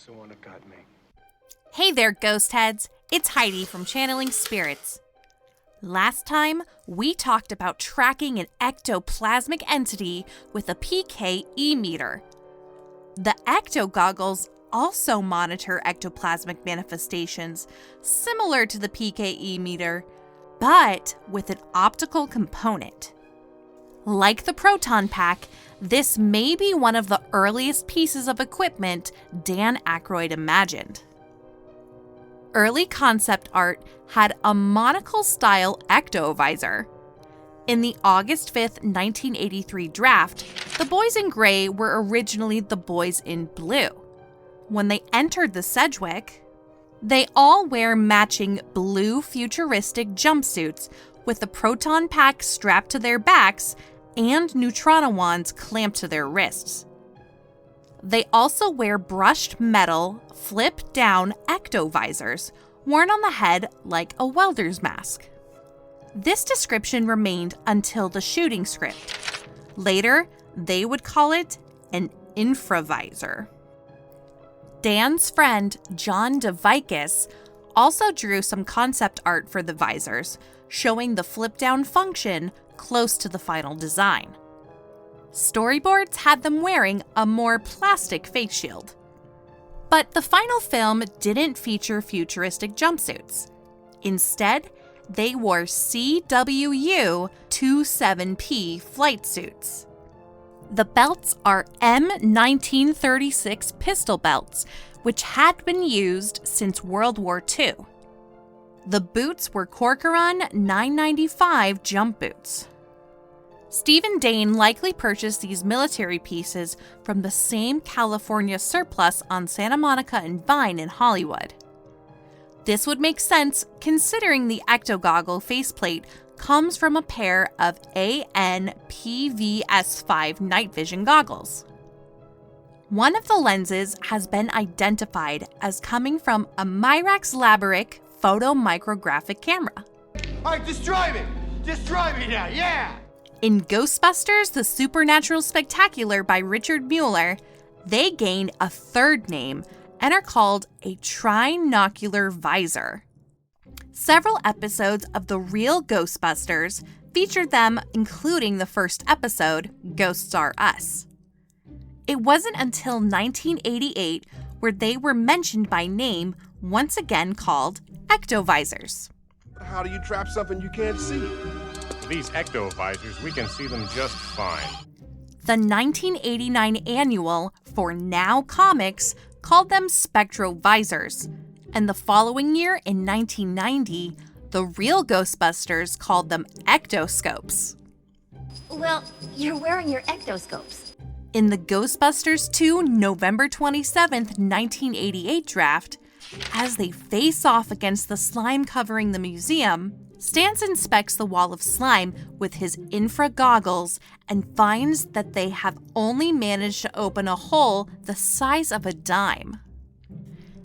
the one that got me. Hey there, ghost heads. It's Heidi from Channeling Spirits. Last time, we talked about tracking an ectoplasmic entity with a PKE meter. The Ecto-Goggles also monitor ectoplasmic manifestations, similar to the PKE meter, but with an optical component. Like the proton pack, this may be one of the earliest pieces of equipment Dan Aykroyd imagined. Early concept art had a monocle-style Ecto-Visor. In the August 5th, 1983 draft, the boys in gray were originally the boys in blue. When they entered the Sedgwick, they all wear matching blue futuristic jumpsuits with the proton pack strapped to their backs and neutrino wands clamped to their wrists. They also wear brushed metal, flip-down ecto-visors worn on the head like a welder's mask. This description remained until the shooting script. Later, they would call it an Infravisor. Dan's friend, John DeVikis, also drew some concept art for the visors, showing the flip-down function close to the final design. Storyboards had them wearing a more plastic face shield. But the final film didn't feature futuristic jumpsuits. Instead, they wore CWU-27P flight suits. The belts are M1936 pistol belts, which had been used since World War II. The boots were Corcoran 995 jump boots. Stephen Dane likely purchased these military pieces from the same California surplus on Santa Monica and Vine in Hollywood. This would make sense considering the Ecto-Goggle faceplate comes from a pair of AN-PVS5 night vision goggles. One of the lenses has been identified as coming from a Mirax Laboric photomicrographic camera. All right, just drive it! Just drive it now, yeah! In Ghostbusters, The Supernatural Spectacular by Richard Mueller, they gain a third name and are called a Trinocular Visor. Several episodes of the real Ghostbusters featured them, including the first episode, Ghosts Are Us. It wasn't until 1988 where they were mentioned by name, once again called Ecto-Visors. How do you trap something you can't see? These ecto-visors, we can see them just fine. The 1989 annual for Now Comics called them Spectrovisors, and the following year, in 1990, the real Ghostbusters called them Ectoscopes. Well, you're wearing your ectoscopes. In the Ghostbusters 2 November 27th, 1988 draft, as they face off against the slime covering the museum, Stantz inspects the wall of slime with his infra-goggles and finds that they have only managed to open a hole the size of a dime.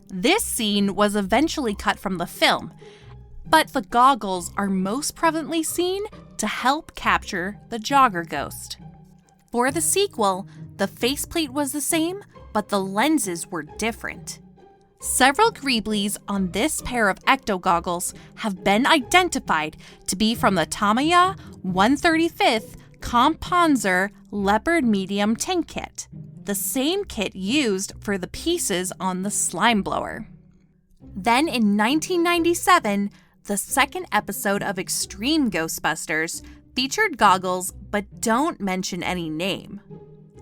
This scene was eventually cut from the film, but the goggles are most prevalently seen to help capture the jogger ghost. For the sequel, the faceplate was the same, but the lenses were different. Several greeblies on this pair of ecto-goggles have been identified to be from the Tamiya 135th Companzer Leopard Medium Tank Kit, the same kit used for the pieces on the slime blower. Then in 1997, the second episode of Extreme Ghostbusters featured goggles but don't mention any name.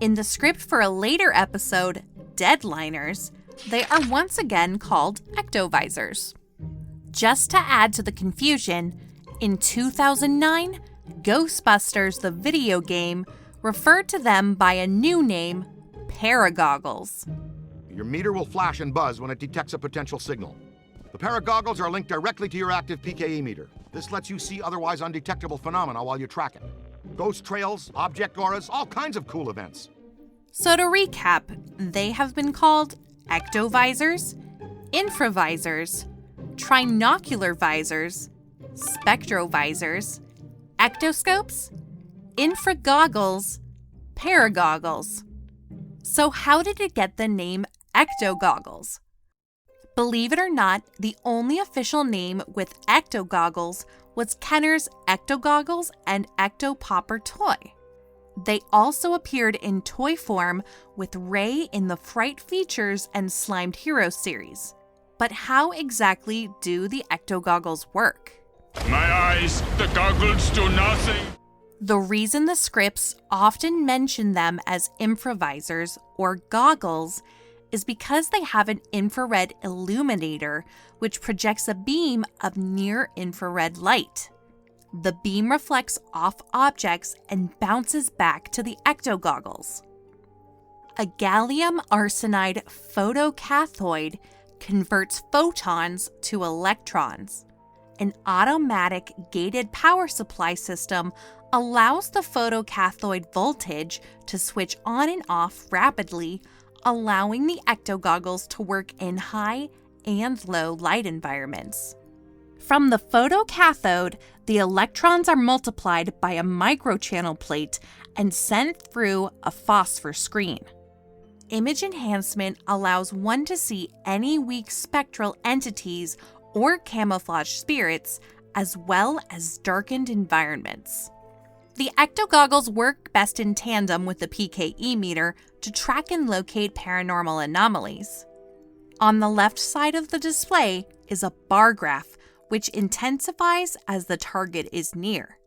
In the script for a later episode, Deadliners, they are once again called Ecto-Visors. Just to add to the confusion, in 2009, Ghostbusters the video game referred to them by a new name, Paragoggles. Your meter will flash and buzz when it detects a potential signal. The Paragoggles are linked directly to your active PKE meter. This lets you see otherwise undetectable phenomena while you track it. Ghost trails, object auras, all kinds of cool events. So to recap, they have been called Ecto-Visors, Infravisors, Trinocular Visors, Spectrovisors, Ectoscopes, Infragoggles, Paragoggles. So how did it get the name EctoGoggles. Believe it or not, the only official name with Ecto-Goggles was Kenner's Ecto-Goggles and Ecto-Popper toy. They also appeared in toy form with Ray in the Fright Features and Slimed Heroes series. But how exactly do the Ecto-Goggles work? My eyes, the goggles do nothing. The reason the scripts often mention them as Infravisors or goggles is because they have an infrared illuminator which projects a beam of near-infrared light. The beam reflects off objects and bounces back to the ecto-goggles. A gallium arsenide photocathode converts photons to electrons. An automatic gated power supply system allows the photocathode voltage to switch on and off rapidly, allowing the ecto-goggles to work in high and low light environments. From the photocathode, the electrons are multiplied by a microchannel plate and sent through a phosphor screen. Image enhancement allows one to see any weak spectral entities or camouflage spirits, as well as darkened environments. The ecto-goggles work best in tandem with the PKE meter to track and locate paranormal anomalies. On the left side of the display is a bar graph, which intensifies as the target is near.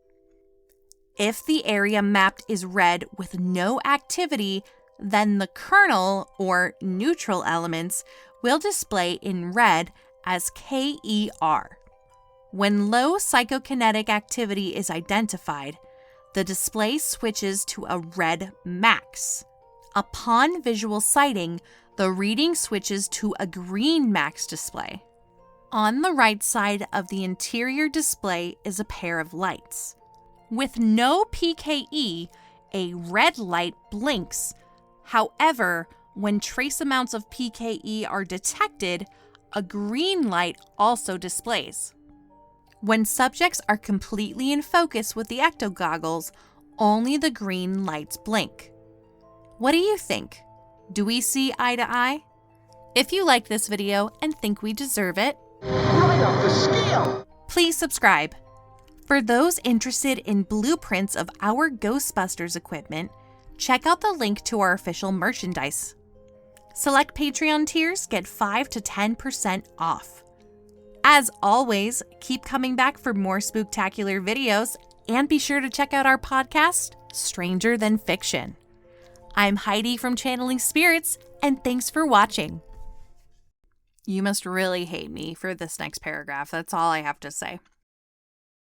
If the area mapped is red with no activity, then the kernel or neutral elements will display in red as KER. When low psychokinetic activity is identified, the display switches to a red max. Upon visual sighting, the reading switches to a green max display. On the right side of the interior display is a pair of lights. With no PKE, a red light blinks. However, when trace amounts of PKE are detected, a green light also displays. When subjects are completely in focus with the ecto-goggles, only the green lights blink. What do you think? Do we see eye to eye? If you liked this video and think we deserve it, Right off the scale! please subscribe. For those interested in blueprints of our Ghostbusters equipment, check out the link to our official merchandise. Select Patreon tiers get 5 to 10% off. As always, keep coming back for more spooktacular videos, and be sure to check out our podcast, Stranger Than Fiction. I'm Heidi from Channeling Spirits, and thanks for watching. You must really hate me for this next paragraph. That's all I have to say.